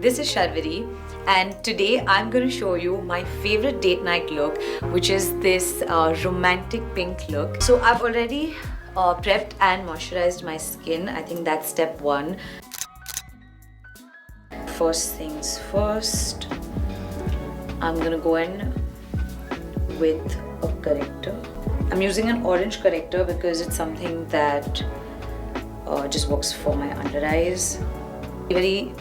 this is Sharvari, and today I'm going to show you my favorite date night look, which is this romantic pink look. So I've already prepped and moisturized my skin. I think that's step one. First things first, I'm going to go in with a corrector. I'm using an orange corrector because it's something that just works for my under eyes. Very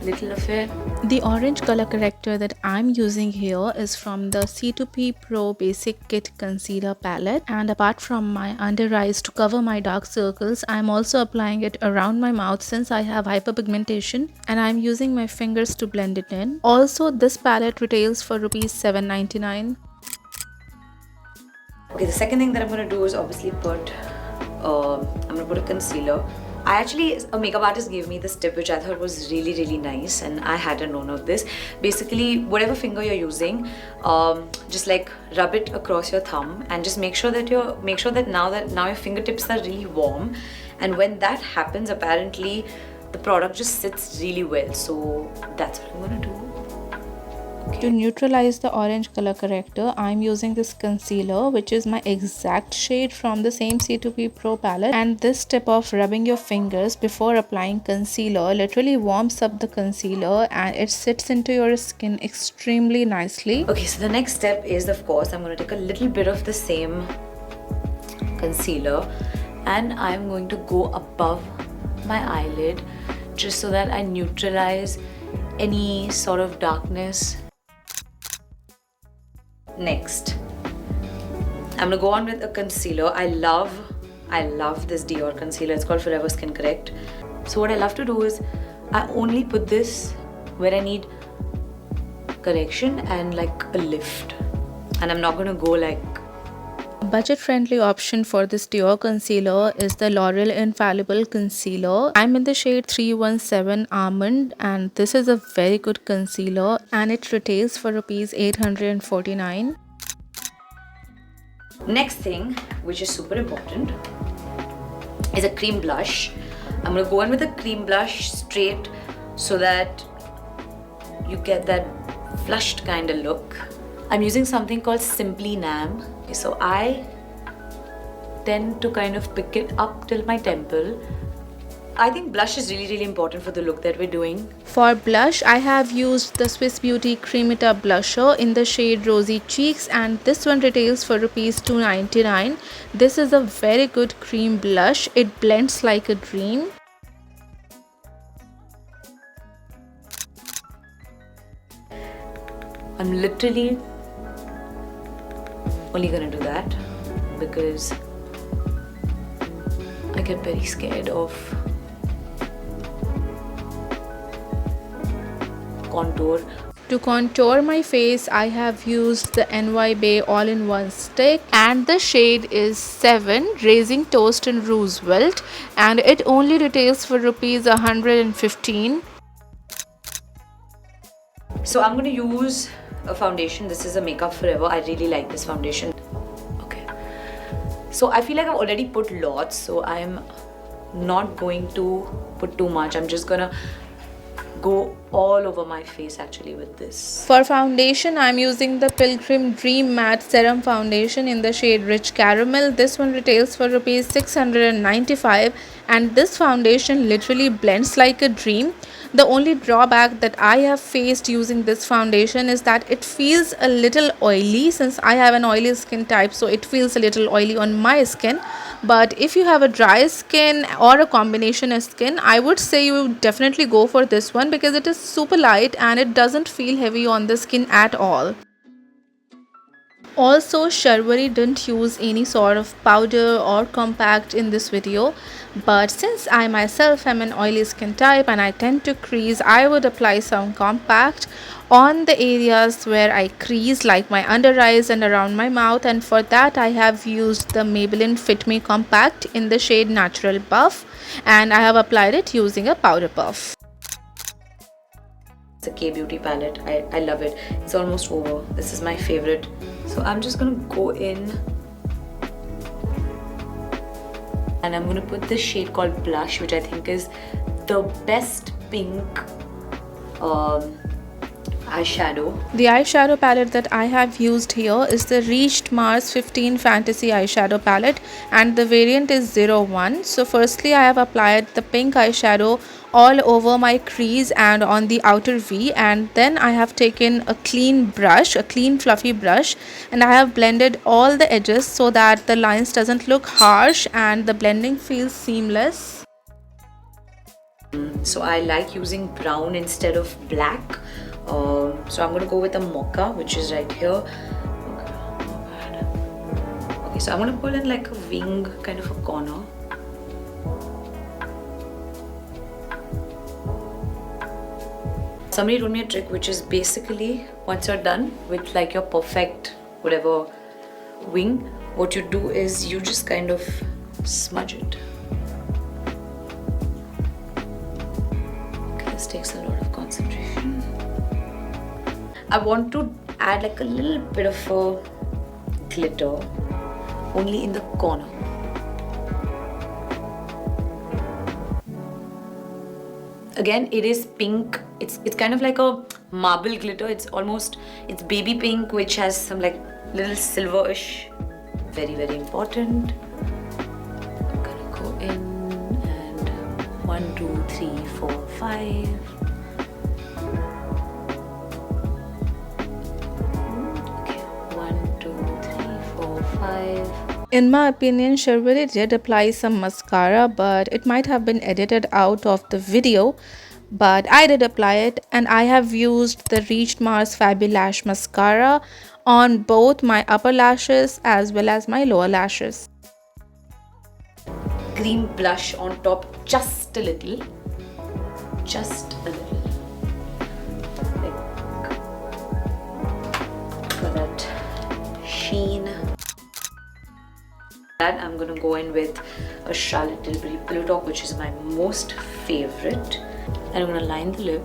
little of it. The orange color corrector that I'm using here is from the C2P Pro Basic Kit Concealer Palette, and apart from my under eyes to cover my dark circles, I'm also applying it around my mouth since I have hyperpigmentation, and I'm using my fingers to blend it in. Also, this palette retails for rupees 7.99. Okay, the second thing that I'm going to do is obviously put a concealer. A makeup artist gave me this tip which I thought was really nice, and I hadn't known of this. Basically, whatever finger you're using, just like rub it across your thumb and just make sure that now your fingertips are really warm, and when that happens, apparently the product just sits really well. So that's what I'm gonna do. To neutralize the orange color corrector, I'm using this concealer, which is my exact shade from the same C2P Pro palette, and this tip of rubbing your fingers before applying concealer literally warms up the concealer and it sits into your skin extremely nicely. Okay, so the next step is, of course, I'm going to take a little bit of the same concealer and I'm going to go above my eyelid just so that I neutralize any sort of darkness. Next, I'm gonna go on with a concealer. I love this Dior concealer. It's called Forever Skin Correct. So what I love to do is I only put this where I need correction and like a lift, and I'm not gonna go like. A budget-friendly option for this Dior concealer is the L'Oreal Infallible Concealer. I'm in the shade 317 Almond, and this is a very good concealer and it retails for rupees 849. Next thing, which is super important, is a cream blush. I'm going to go in with a cream blush straight so that you get that flushed kind of look. I'm using something called Simply Nam. So I tend to kind of pick it up till my temple. I think blush is really important for the look that we're doing. For blush, I have used the Swiss Beauty Cremita blusher in the shade Rosy Cheeks, and this one retails for rupees 2.99. This is a very good cream blush. It blends like a dream. I'm literally only gonna do that because I get very scared of contour. To contour my face, I have used the NY Bay all-in-one stick, and the shade is 7 Raising Toast in Roosevelt, and it only retails for rupees 115. So I'm gonna use a foundation. This is a Makeup Forever. I really like this foundation. Okay, so I feel like I've already put lots, so I'm not going to put too much. I'm just gonna go all over my face actually with this. For foundation, I'm using the Pilgrim Dream Matte Serum Foundation in the shade Rich Caramel. This one retails for rupees 695, and this foundation literally blends like a dream. The only drawback that I have faced using this foundation is that it feels a little oily, since I have an oily skin type, so it feels a little oily on my skin. But if you have a dry skin or a combination of skin, I would say you definitely go for this one because it is super light and it doesn't feel heavy on the skin at all. Also, Sharvari didn't use any sort of powder or compact in this video, but since I myself am an oily skin type and I tend to crease, I would apply some compact on the areas where I crease, like my under eyes and around my mouth, and for that I have used the Maybelline Fit Me Compact in the shade Natural Buff, and I have applied it using a powder puff. It's a K-Beauty palette. I love it. It's almost over. This is my favorite. So I'm just gonna go in and I'm gonna put this shade called Blush, which I think is the best pink eyeshadow. The eyeshadow palette that I have used here is the Reached Mars 15 Fantasy eyeshadow palette, and the variant is 01. So firstly I have applied the pink eyeshadow all over my crease and on the outer V, and then I have taken a clean brush, a clean fluffy brush, and I have blended all the edges so that the lines doesn't look harsh and the blending feels seamless. So I like using brown instead of black. So I'm going to go with a mocha, which is right here. Okay, so I'm going to pull in like a wing, kind of a corner. Somebody told me a trick, which is basically once you're done with like your perfect whatever wing, what you do is you just kind of smudge it. Okay, this takes a lot of concentration. I want to add like a little bit of a glitter only in the corner. Again, it is pink. It's kind of like a marble glitter. It's baby pink, which has some like little silverish. Very, very important. I'm gonna go in and 1, 2, 3, 4, 5. In my opinion, Sharvari did apply some mascara, but it might have been edited out of the video. But I did apply it, and I have used the Reached Mars Fabulash mascara on both my upper lashes as well as my lower lashes. Cream blush on top, just a little. Just a little. Like, for that sheen. That I'm gonna go in with a Charlotte Tilbury Pillow Talk, which is my most favorite, and I'm gonna line the lip.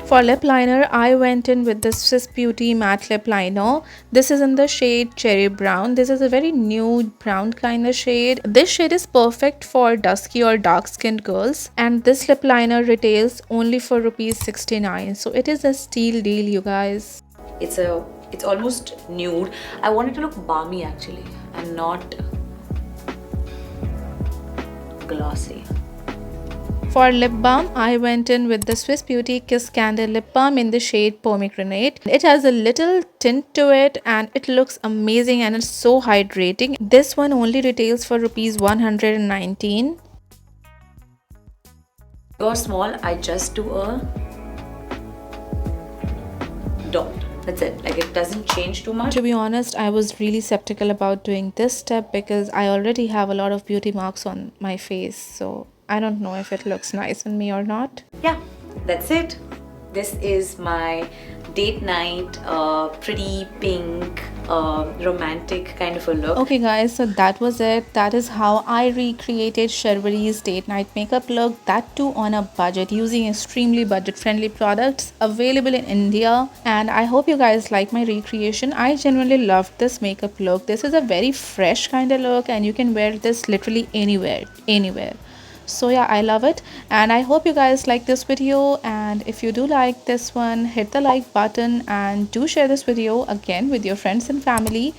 For lip liner, I went in with the Swiss Beauty matte lip liner. This is in the shade Cherry Brown. This is a very nude brown kind of shade. This shade is perfect for dusky or dark skinned girls, and this lip liner retails only for ₹69. So it is a steal deal, you guys. It's almost nude. I want it to look balmy actually and not glossy. For lip balm, I went in with the Swiss Beauty Kiss Candle Lip Balm in the shade Pomegranate. It has a little tint to it and it looks amazing and it's so hydrating. This one only retails for ₹119. You're small, I just do a dot. That's it. Like, it doesn't change too much. To be honest, I was really skeptical about doing this step because I already have a lot of beauty marks on my face. So I don't know if it looks nice on me or not. Yeah, that's it. This is my date night, pretty pink, romantic kind of a look. Okay guys, so that was it. That is how I recreated Sharvari's date night makeup look, that too on a budget, using extremely budget friendly products available in India. And I hope you guys like my recreation. I genuinely loved this makeup look. This is a very fresh kind of look and you can wear this literally anywhere. So yeah, I love it, and I hope you guys like this video. And if you do like this one, hit the like button and do share this video again with your friends and family,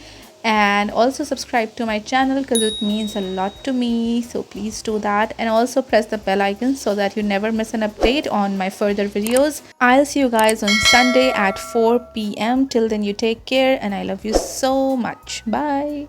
and also subscribe to my channel because it means a lot to me. So please do that, and also press the bell icon so that you never miss an update on my further videos. I'll see you guys on Sunday at 4 p.m. Till then, you take care and I love you so much. Bye.